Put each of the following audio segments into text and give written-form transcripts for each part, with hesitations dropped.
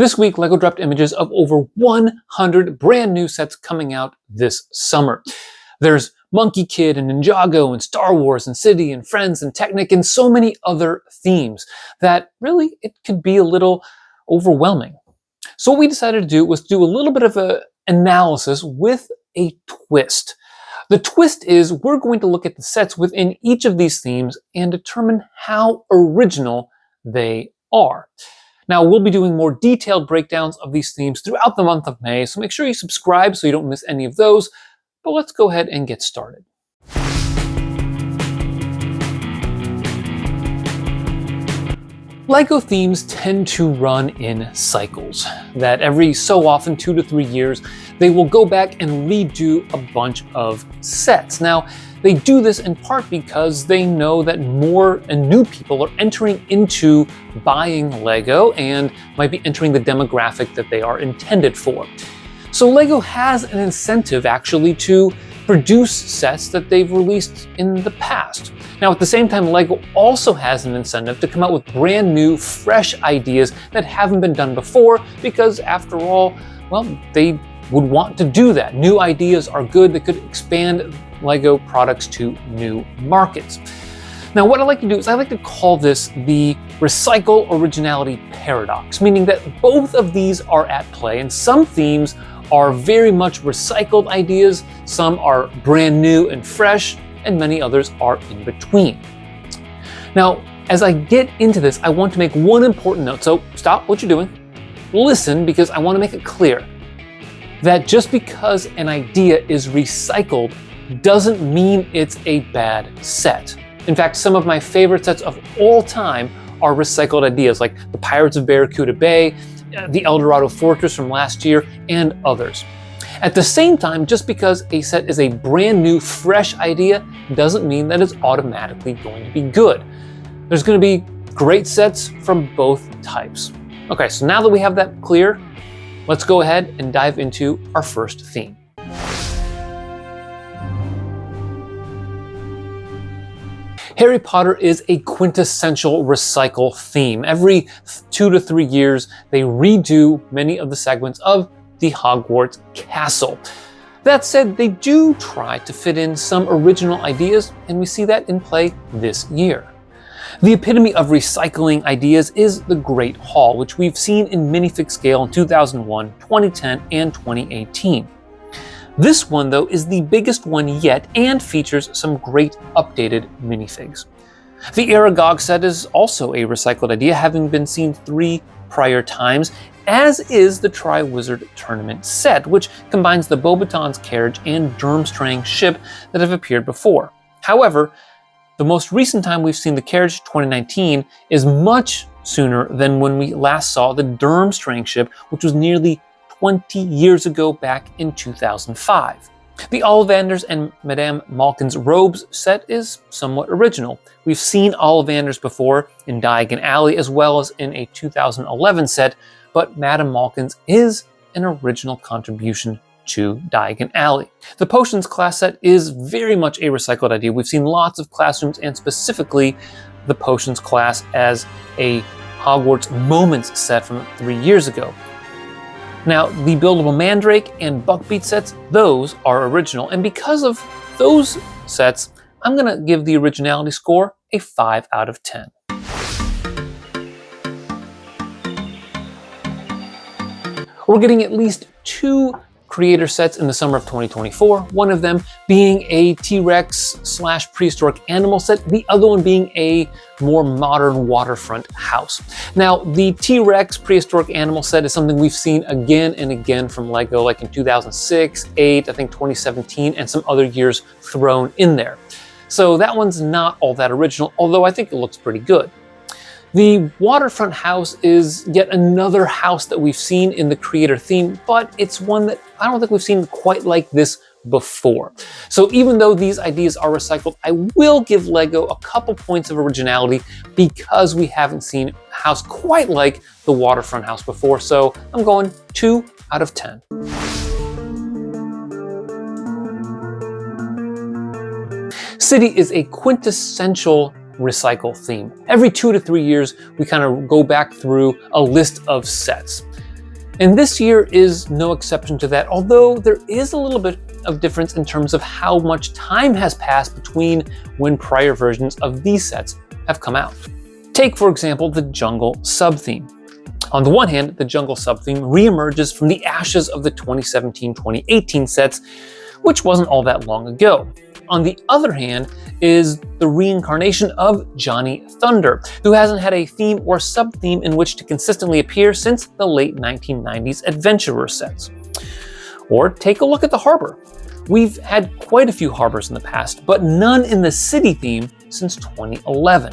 This week, LEGO dropped images of over 100 brand new sets coming out this summer. There's Monkey Kid and Ninjago and Star Wars and City and Friends and Technic and so many other themes that really it could be a little overwhelming. So what we decided to do was do a little bit of an analysis with a twist. The twist is we're going to look at the sets within each of these themes and determine how original they are. Now, we'll be doing more detailed breakdowns of these themes throughout the month of May, so make sure you subscribe so you don't miss any of those. But let's go ahead and get started. LEGO themes tend to run in cycles, that every so often, 2 to 3 years, they will go back and redo a bunch of sets. Now, they do this in part because they know that more and new people are entering into buying LEGO and might be entering the demographic that they are intended for. So LEGO has an incentive actually to produce sets that they've released in the past. Now at the same time, LEGO also has an incentive to come out with brand new, fresh ideas that haven't been done before because after all, well, they would want to do that. New ideas are good, they could expand LEGO products to new markets. Now what I like to do is I like to call this the recycle originality paradox, meaning that both of these are at play and some themes are very much recycled ideas, some are brand new and fresh, and many others are in between. Now, as I get into this, I want to make one important note. So stop what you're doing, listen, because I want to make it clear that just because an idea is recycled doesn't mean it's a bad set. In fact, some of my favorite sets of all time are recycled ideas, like the Pirates of Barracuda Bay, the El Dorado Fortress from last year, and others. At the same time, just because a set is a brand new, fresh idea doesn't mean that it's automatically going to be good. There's going to be great sets from both types. Okay, so now that we have that clear, let's go ahead and dive into our first theme. Harry Potter is a quintessential recycle theme. Every 2 to 3 years, they redo many of the segments of the Hogwarts castle. That said, they do try to fit in some original ideas, and we see that in play this year. The epitome of recycling ideas is the Great Hall, which we've seen in minifig scale in 2001, 2010, and 2018. This one, though, is the biggest one yet and features some great updated minifigs. The Aragog set is also a recycled idea, having been seen 3 prior times, as is the Tri-Wizard Tournament set, which combines the Beauxbatons carriage and Durmstrang ship that have appeared before. However, the most recent time we've seen the carriage, 2019, is much sooner than when we last saw the Durmstrang ship, which was nearly 20 years ago back in 2005. The Ollivanders and Madame Malkin's robes set is somewhat original. We've seen Ollivanders before in Diagon Alley as well as in a 2011 set, but Madame Malkin's is an original contribution to Diagon Alley. The Potions class set is very much a recycled idea. We've seen lots of classrooms and specifically the Potions class as a Hogwarts Moments set from 3 years ago. Now, the buildable Mandrake and Buckbeat sets, those are original. And because of those sets, I'm going to give the originality score a 5 out of 10. We're getting at least 2 creator sets in the summer of 2024, one of them being a T-Rex / prehistoric animal set, the other one being a more modern waterfront house. Now, the T-Rex prehistoric animal set is something we've seen again and again from LEGO, like in 2006, 8, I think 2017, and some other years thrown in there. So that one's not all that original, although I think it looks pretty good. The waterfront house is yet another house that we've seen in the creator theme, but it's one that I don't think we've seen quite like this before. So even though these ideas are recycled, I will give LEGO a couple points of originality because we haven't seen a house quite like the waterfront house before. So I'm going 2 out of 10. City is a quintessential recycle theme. Every 2 to 3 years, we kind of go back through a list of sets. And this year is no exception to that, although there is a little bit of difference in terms of how much time has passed between when prior versions of these sets have come out. Take, for example, the jungle sub-theme. On the one hand, the jungle sub-theme reemerges from the ashes of the 2017-2018 sets, which wasn't all that long ago. On the other hand is the reincarnation of Johnny Thunder, who hasn't had a theme or sub-theme in which to consistently appear since the late 1990s Adventurer sets. Or take a look at the harbor. We've had quite a few harbors in the past, but none in the city theme since 2011.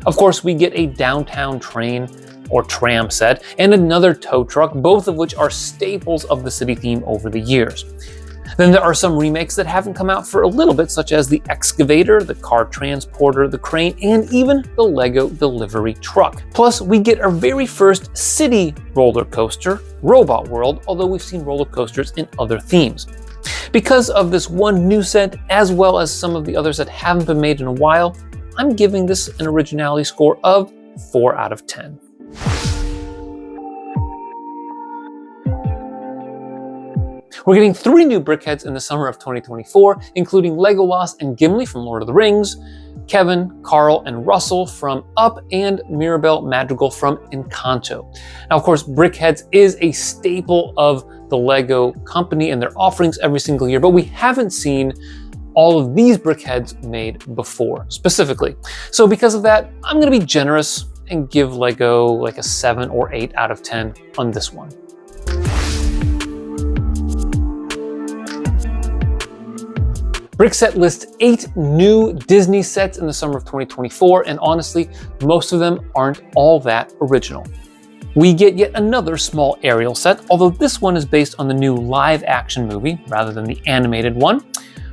Of course, we get a downtown train or tram set and another tow truck, both of which are staples of the city theme over the years. Then there are some remakes that haven't come out for a little bit, such as the excavator, the car transporter, the crane, and even the Lego delivery truck. Plus, we get our very first city roller coaster, Robot World, although we've seen roller coasters in other themes. Because of this one new set, as well as some of the others that haven't been made in a while, I'm giving this an originality score of 4 out of 10. We're getting 3 new brickheads in the summer of 2024, including Legolas and Gimli from Lord of the Rings, Kevin, Carl, and Russell from Up, and Mirabel Madrigal from Encanto. Now, of course, brickheads is a staple of the Lego company and their offerings every single year, but we haven't seen all of these brickheads made before, specifically. So because of that, I'm going to be generous and give Lego like a 7 or 8 out of 10 on this one. Brickset lists 8 new Disney sets in the summer of 2024, and honestly, most of them aren't all that original. We get yet another small Ariel set, although this one is based on the new live-action movie rather than the animated one.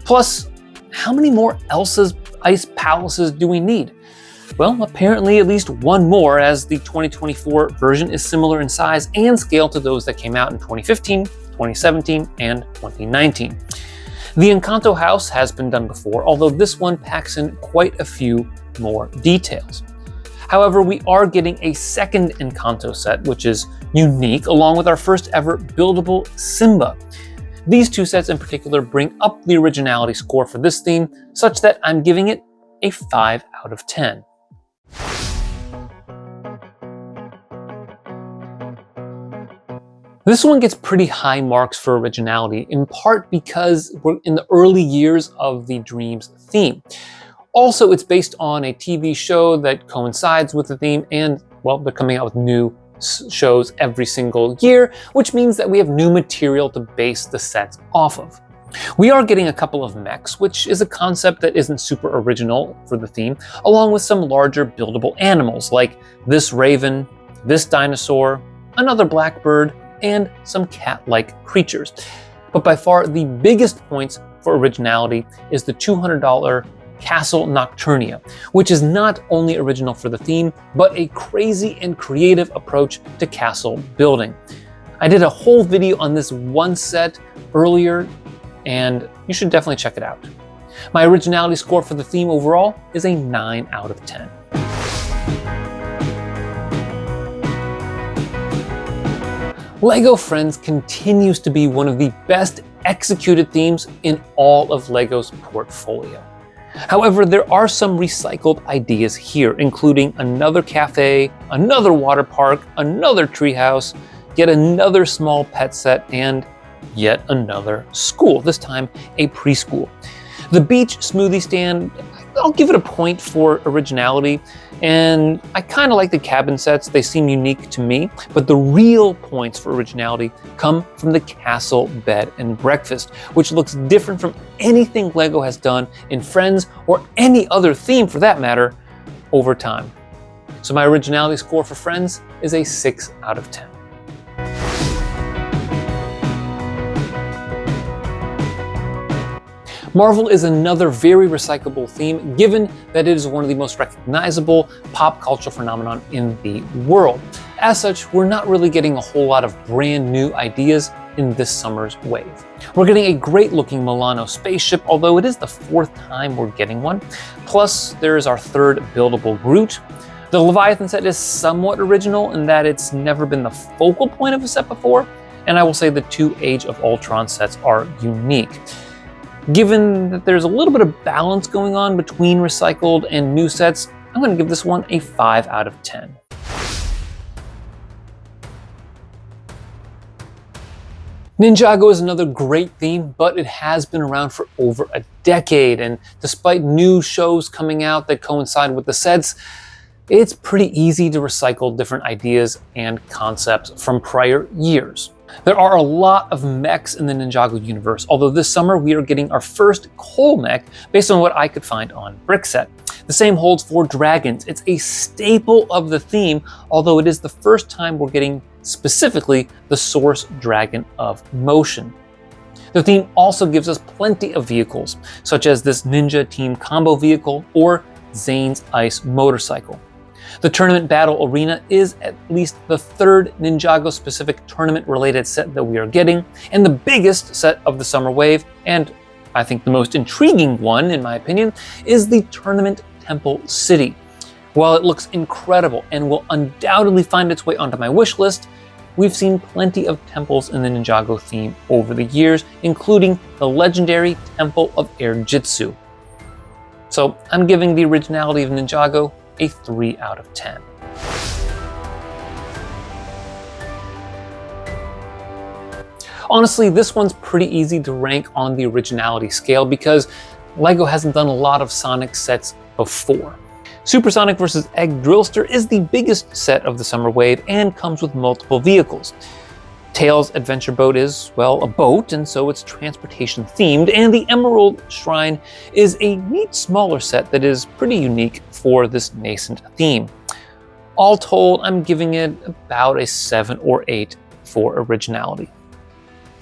Plus, how many more Elsa's Ice Palaces do we need? Well, apparently at least one more, as the 2024 version is similar in size and scale to those that came out in 2015, 2017, and 2019. The Encanto house has been done before, although this one packs in quite a few more details. However, we are getting a second Encanto set, which is unique, along with our first ever buildable Simba. These 2 sets in particular bring up the originality score for this theme, such that I'm giving it a 5 out of 10. This one gets pretty high marks for originality, in part because we're in the early years of the Dreams theme. Also, it's based on a TV show that coincides with the theme, and, well, they're coming out with new shows every single year, which means that we have new material to base the sets off of. We are getting a couple of mechs, which is a concept that isn't super original for the theme, along with some larger buildable animals like this raven, this dinosaur, another blackbird, and some cat-like creatures. But by far the biggest points for originality is the $200 Castle Nocturnia, which is not only original for the theme, but a crazy and creative approach to castle building. I did a whole video on this one set earlier, and you should definitely check it out. My originality score for the theme overall is a 9 out of 10. LEGO Friends continues to be one of the best executed themes in all of LEGO's portfolio. However, there are some recycled ideas here, including another cafe, another water park, another treehouse, yet another small pet set, and yet another school, this time a preschool. The beach smoothie stand, I'll give it a point for originality, and I kind of like the cabin sets, they seem unique to me, but the real points for originality come from the castle bed and breakfast, which looks different from anything LEGO has done in Friends or any other theme for that matter over time. So my originality score for Friends is a 6 out of 10. Marvel is another very recyclable theme, given that it is one of the most recognizable pop culture phenomenon in the world. As such, we're not really getting a whole lot of brand new ideas in this summer's wave. We're getting a great looking Milano spaceship, although it is the 4th time we're getting one. Plus, there is our 3rd buildable Groot, The Leviathan set is somewhat original in that it's never been the focal point of a set before, and I will say the two Age of Ultron sets are unique. Given that there's a little bit of balance going on between recycled and new sets, I'm going to give this one a 5 out of 10. Ninjago is another great theme, but it has been around for over a decade, and despite new shows coming out that coincide with the sets, it's pretty easy to recycle different ideas and concepts from prior years. There are a lot of mechs in the Ninjago universe, although this summer we are getting our first coal mech based on what I could find on Brickset. The same holds for dragons. It's a staple of the theme, although it is the first time we're getting specifically the source dragon of motion. The theme also gives us plenty of vehicles, such as this Ninja Team combo vehicle or Zane's Ice motorcycle. The tournament battle arena is at least the third Ninjago-specific tournament-related set that we are getting, and the biggest set of the summer wave, and I think the most intriguing one, in my opinion, is the Tournament Temple City. While it looks incredible and will undoubtedly find its way onto my wish list, we've seen plenty of temples in the Ninjago theme over the years, including the legendary Temple of Air Jitsu. So I'm giving the originality of Ninjago a 3 out of 10. Honestly, this one's pretty easy to rank on the originality scale because LEGO hasn't done a lot of Sonic sets before. Supersonic vs. Egg Drillster is the biggest set of the summer wave and comes with multiple vehicles. Tails' adventure boat is, well, a boat, and so it's transportation themed, and the Emerald Shrine is a neat smaller set that is pretty unique for this nascent theme. All told, I'm giving it about a 7 or 8 for originality.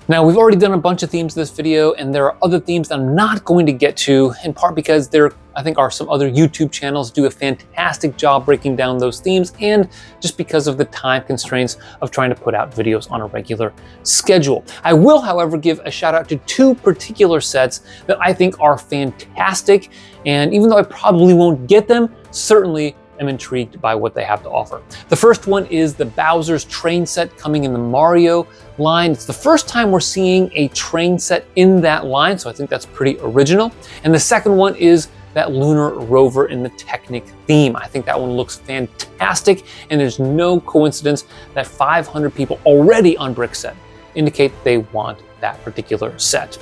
Now, we've already done a bunch of themes in this video, and there are other themes that I'm not going to get to, in part because there, I think, are some other YouTube channels that do a fantastic job breaking down those themes, and just because of the time constraints of trying to put out videos on a regular schedule. I will, however, give a shout out to 2 particular sets that I think are fantastic, and even though I probably won't get them, certainly am intrigued by what they have to offer. The first one is the Bowser's train set coming in the Mario line. It's the first time we're seeing a train set in that line, so I think that's pretty original. And the second one is that lunar rover in the Technic theme. I think that one looks fantastic, and there's no coincidence that 500 people already on Brickset indicate they want that particular set.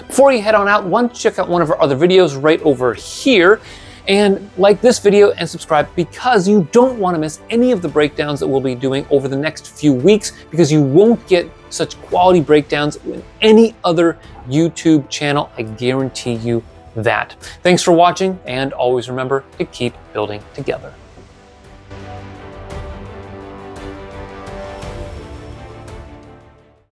Before you head on out, why don't you check out one of our other videos right over here, and like this video and subscribe because you don't want to miss any of the breakdowns that we'll be doing over the next few weeks, because you won't get such quality breakdowns in any other YouTube channel. I guarantee you that. Thanks for watching, and always remember to keep building together.